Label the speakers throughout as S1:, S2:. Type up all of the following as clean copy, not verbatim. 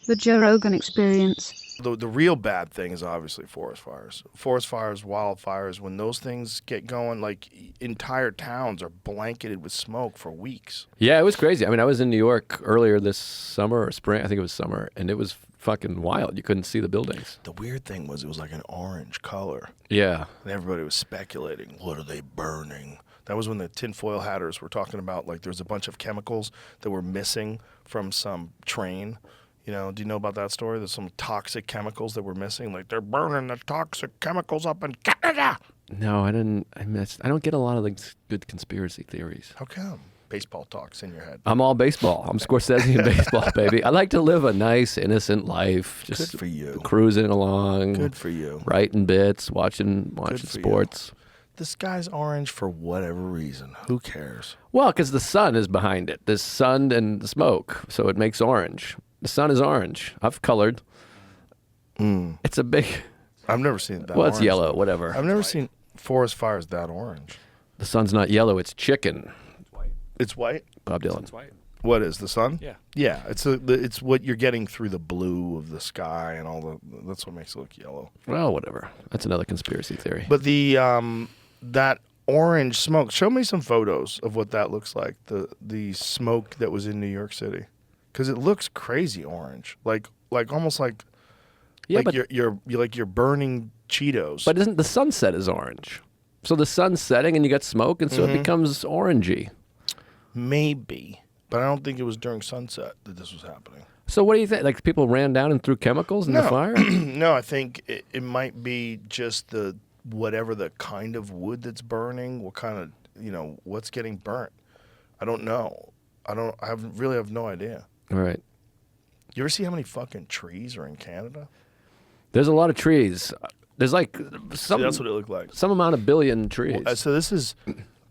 S1: The Joe Rogan Experience.
S2: The real bad thing is obviously forest fires. Forest fires, wildfires, when those things get going, like entire towns are blanketed with smoke for weeks.
S3: Yeah, it was crazy. I mean, I was in New York earlier this summer or spring. I think it was summer, and it was fucking wild. You couldn't see the buildings.
S2: The weird thing was it was like an orange color.
S3: Yeah.
S2: And everybody was speculating, what are they burning? That was when the tinfoil hatters were talking about, like, there's a bunch of chemicals that were missing from some train. You know, do you know about that story? There's some toxic chemicals that were missing. Like, they're burning the toxic chemicals up in Canada.
S3: No, I didn't. I don't get a lot of like good conspiracy theories.
S2: How come? Baseball talks in your head.
S3: I'm all baseball. I'm Scorsese in baseball, baby. I like to live a nice, innocent life. Just
S2: Good for you.
S3: Cruising along.
S2: Good for you.
S3: Writing bits, watching sports.
S2: You. The sky's orange for whatever reason. Who cares?
S3: Well, because the sun is behind it. There's sun and the smoke, so it makes orange. The sun is orange. I've colored. It's a big...
S2: I've never seen it that
S3: Well,
S2: orange.
S3: it's yellow, whatever.
S2: I've never seen forest fires that orange.
S3: The sun's not yellow, it's chicken.
S2: It's white?
S3: Bob Dylan.
S4: It's white.
S2: What is, the sun?
S4: Yeah.
S2: Yeah, it's what you're getting through the blue of the sky and all that's what makes it look yellow.
S3: Well, whatever. That's another conspiracy theory.
S2: But the that orange smoke, show me some photos of what that looks like, the smoke that was in New York City. Because it looks crazy orange, like almost like you're burning Cheetos.
S3: But isn't the sunset is orange? So the sun's setting and you got smoke, and so it becomes orangey.
S2: Maybe, but I don't think it was during sunset that this was happening.
S3: So what do you think? Like people ran down and threw chemicals in the fire?
S2: No, I think it might be just whatever the kind of wood that's burning, what kind of what's getting burnt. I don't know. I really have no idea.
S3: All right.
S2: You ever see how many fucking trees are in Canada?
S3: There's a lot of trees. There's like some.
S2: See, that's what it looked like.
S3: Some amount of billion trees.
S2: So this is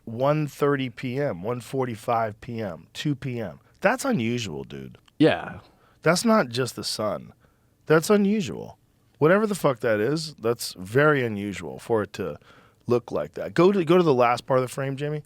S2: 1:30 p.m., 1:45 p.m., 2 p.m. That's unusual, dude.
S3: Yeah.
S2: That's not just the sun. That's unusual. Whatever the fuck that is, that's very unusual for it to look like that. Go to the last part of the frame, Jamie.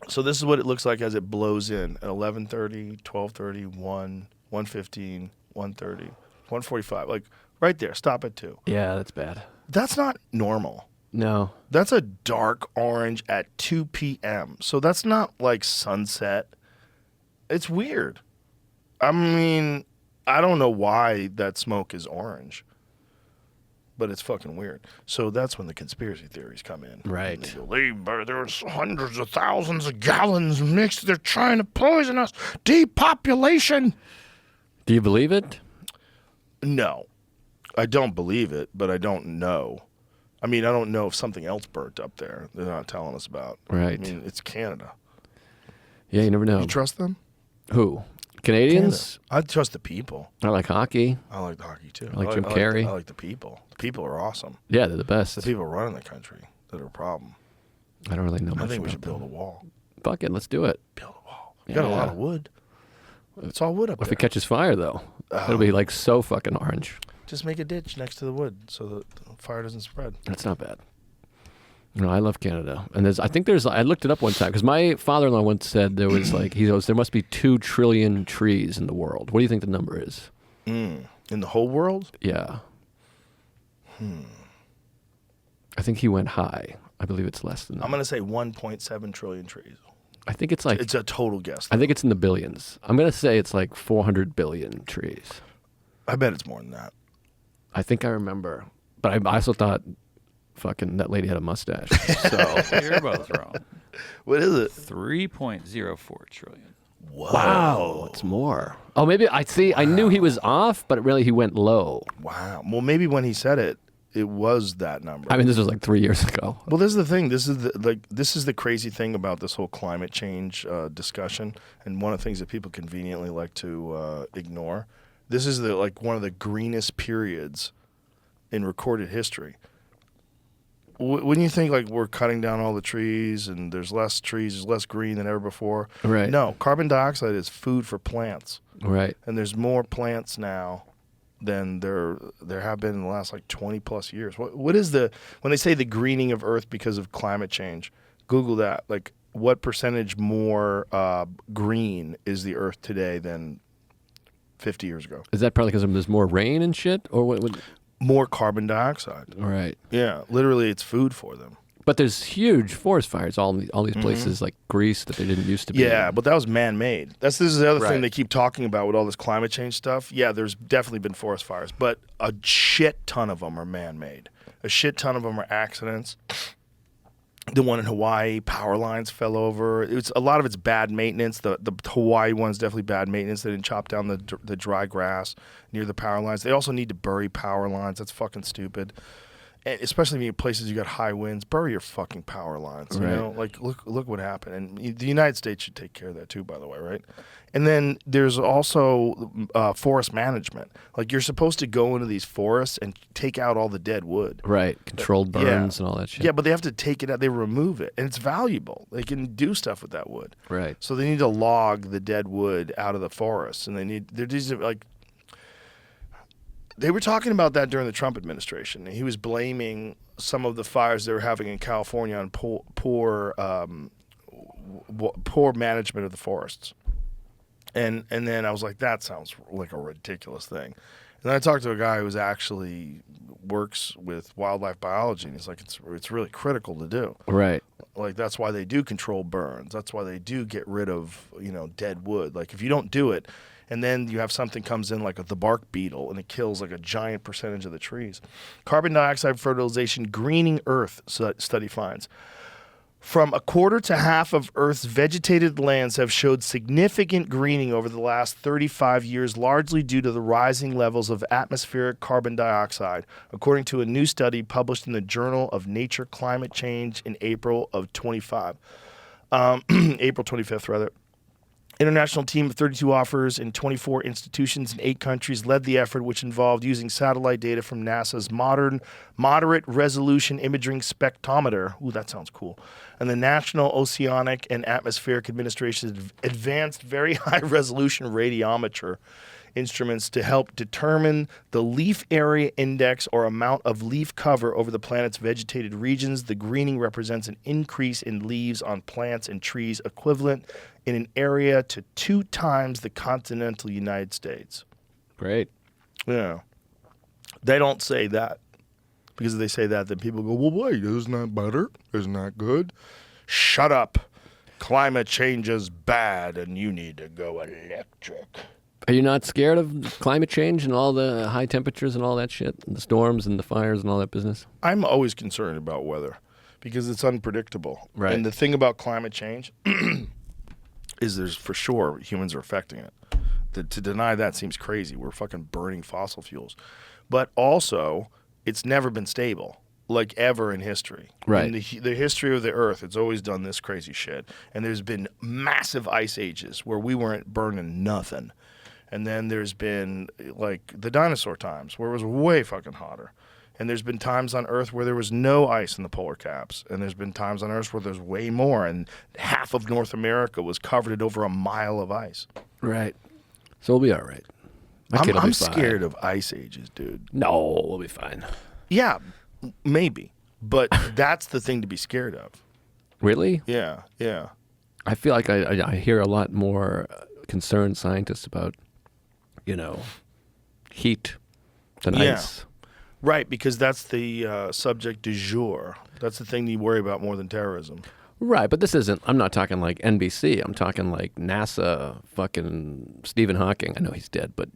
S2: So this is what it looks like as it blows in at 11:30, 12:30, 1, 1:15, 1:30, 1:45. Like right there. Stop at 2.
S3: Yeah, that's bad.
S2: That's not normal.
S3: No.
S2: That's a dark orange at 2 p.m. So that's not like sunset. It's weird. I mean, I don't know why that smoke is orange, but it's fucking weird. So that's when the conspiracy theories come in.
S3: Right.
S2: There's hundreds of thousands of gallons mixed. They're trying to poison us. Depopulation.
S3: Do you believe it?
S2: No. I don't believe it, but I don't know. I mean, I don't know if something else burnt up there they're not telling us about.
S3: Right.
S2: I mean, it's Canada.
S3: Yeah, you never know.
S2: You trust them?
S3: Who? Canadians?
S2: Canada. I trust the people.
S3: I like hockey.
S2: I like hockey, too.
S3: I like Jim Carrey.
S2: I like the people. The people are awesome.
S3: Yeah, they're the best.
S2: The people running the country that are a problem.
S3: I don't really know much
S2: I think we
S3: about
S2: should build a
S3: them.
S2: wall.
S3: Fuck it, let's do it.
S2: Build a wall. We got a lot of wood. It's all wood up
S3: What if
S2: there.
S3: it catches fire, though? It'll be like so fucking orange.
S2: Just make a ditch next to the wood so that the fire doesn't spread.
S3: That's not bad. No, I love Canada. And I looked it up one time because my father-in-law once said there was he goes, there must be 2 trillion trees in the world. What do you think the number is?
S2: In the whole world?
S3: Yeah. I think he went high. I believe it's less than that.
S2: I'm going to say 1.7 trillion trees.
S3: I think it's like...
S2: It's a total guess.
S3: I think it's in the billions. I'm going to say it's like 400 billion trees.
S2: I bet it's more than that.
S3: I think I remember. But I also thought fucking that lady had a mustache.
S4: So you're both wrong.
S2: What is it?
S4: 3.04 trillion.
S2: Whoa.
S3: Wow, it's more. Oh, maybe I see. Wow. I knew he was off, but really he went low.
S2: Wow. Well, maybe when he said it, it was that number.
S3: I mean, this was like 3 years ago.
S2: Well, this is the thing. This is the crazy thing about this whole climate change discussion, and one of the things that people conveniently like to ignore. This is one of the greenest periods in recorded history. When you think like we're cutting down all the trees and there's less trees, there's less green than ever before.
S3: Right.
S2: No, carbon dioxide is food for plants.
S3: Right.
S2: And there's more plants now than there have been in the last like 20 plus years. What is when they say the greening of Earth because of climate change? Google that. Like what percentage more green is the Earth today than 50 years ago.
S3: Is that probably because there's more rain and shit, or what?
S2: More carbon dioxide.
S3: Right.
S2: Yeah, literally, it's food for them.
S3: But there's huge forest fires all these places like Greece that they didn't used to be.
S2: Yeah,
S3: in.
S2: but that was man-made. This is the other
S3: Right.
S2: thing they keep talking about with all this climate change stuff. Yeah, there's definitely been forest fires, but a shit ton of them are man-made. A shit ton of them are accidents. The one in Hawaii, power lines fell over. A lot of it's bad maintenance. The Hawaii one's definitely bad maintenance. They didn't chop down the dry grass near the power lines. They also need to bury power lines. That's fucking stupid. And especially in places you got high winds, bury your fucking power lines. You
S3: Right.
S2: know, like look what happened. And the United States should take care of that too, by the way, right? And then there's also forest management. Like you're supposed to go into these forests and take out all the dead wood.
S3: Right. Controlled burns and all that shit.
S2: Yeah, but they have to take it out. They remove it, and it's valuable. They can do stuff with that wood.
S3: Right.
S2: So they need to log the dead wood out of the forest, and they were talking about that during the Trump administration. He was blaming some of the fires they were having in California on poor management of the forests. And then I was like, that sounds like a ridiculous thing. And then I talked to a guy who actually works with wildlife biology, and he's like, it's really critical to do.
S3: Right.
S2: Like that's why they do control burns. That's why they do get rid of dead wood. Like if you don't do it, and then you have something comes in like the bark beetle, and it kills like a giant percentage of the trees. Carbon dioxide fertilization greening Earth study finds. From a quarter to half of Earth's vegetated lands have showed significant greening over the last 35 years, largely due to the rising levels of atmospheric carbon dioxide, according to a new study published in the Journal of Nature Climate Change in April of 25. April 25th, rather. International team of 32 authors in 24 institutions in 8 countries led the effort, which involved using satellite data from NASA's moderate resolution imaging spectrometer. Ooh, that sounds cool. And the National Oceanic and Atmospheric Administration's advanced very high resolution radiometer instruments to help determine the leaf area index or amount of leaf cover over the planet's vegetated regions. The greening represents an increase in leaves on plants and trees equivalent in an area to 2 times the continental United States.
S3: Great.
S2: Yeah. They don't say that. Because if they say that, then people go, well, wait, isn't that better? Isn't that good? Shut up. Climate change is bad and you need to go electric.
S3: Are you not scared of climate change and all the high temperatures and all that shit, and the storms and the fires and all that business?
S2: I'm always concerned about weather because it's unpredictable.
S3: Right.
S2: And the thing about climate change is there's for sure humans are affecting it. To deny that seems crazy. We're fucking burning fossil fuels. But also, it's never been stable, like ever in history.
S3: Right.
S2: In the history of the Earth, it's always done this crazy shit. And there's been massive ice ages where we weren't burning nothing. And then there's been like the dinosaur times where it was way fucking hotter. And there's been times on Earth where there was no ice in the polar caps. And there's been times on Earth where there's way more. And half of North America was covered in over a mile of ice.
S3: Right. So we'll be all right. My kid will be
S2: I'm
S3: fine.
S2: scared of ice ages, dude.
S3: No, we'll be fine.
S2: Yeah, maybe. But that's the thing to be scared of.
S3: Really?
S2: Yeah, yeah.
S3: I feel like I hear a lot more concerned scientists about, heat than
S2: Yeah.
S3: ice.
S2: Right, because that's the subject du jour. That's the thing you worry about more than terrorism.
S3: Right, but this isn't, I'm not talking like NBC. I'm talking like NASA, fucking Stephen Hawking. I know he's dead, but,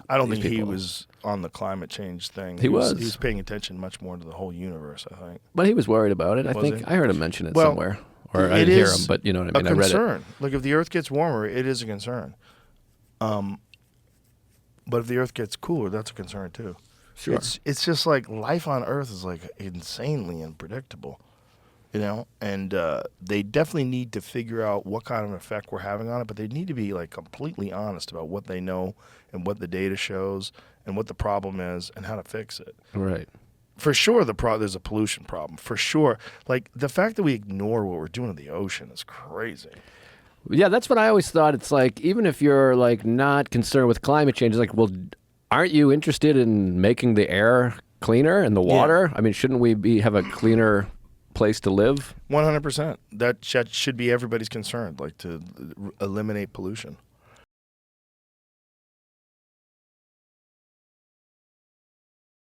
S2: I don't
S3: these
S2: think he
S3: people-
S2: was on the climate change thing.
S3: He was.
S2: He was paying attention much more to the whole universe, I think.
S3: But he was worried about it. I
S2: Was
S3: think
S2: he?
S3: I heard him mention it
S2: Well,
S3: somewhere. Or I
S2: it
S3: didn't hear
S2: is
S3: him, but you know what I mean?
S2: a
S3: I read it.
S2: concern. Like, if the Earth gets warmer, it is a concern. But if the Earth gets cooler, that's a concern, too.
S3: Sure.
S2: It's just like life on Earth is like insanely unpredictable, and they definitely need to figure out what kind of effect we're having on it, but they need to be like completely honest about what they know and what the data shows and what the problem is and how to fix it.
S3: Right.
S2: For sure, there's a pollution problem. For sure, like the fact that we ignore what we're doing in the ocean is crazy.
S3: Yeah, that's what I always thought. It's like, even if you're like not concerned with climate change, it's like, well, aren't you interested in making the air cleaner and the water? I mean, shouldn't we have a cleaner place to live?
S2: 100%. That should be everybody's concern, like to eliminate pollution.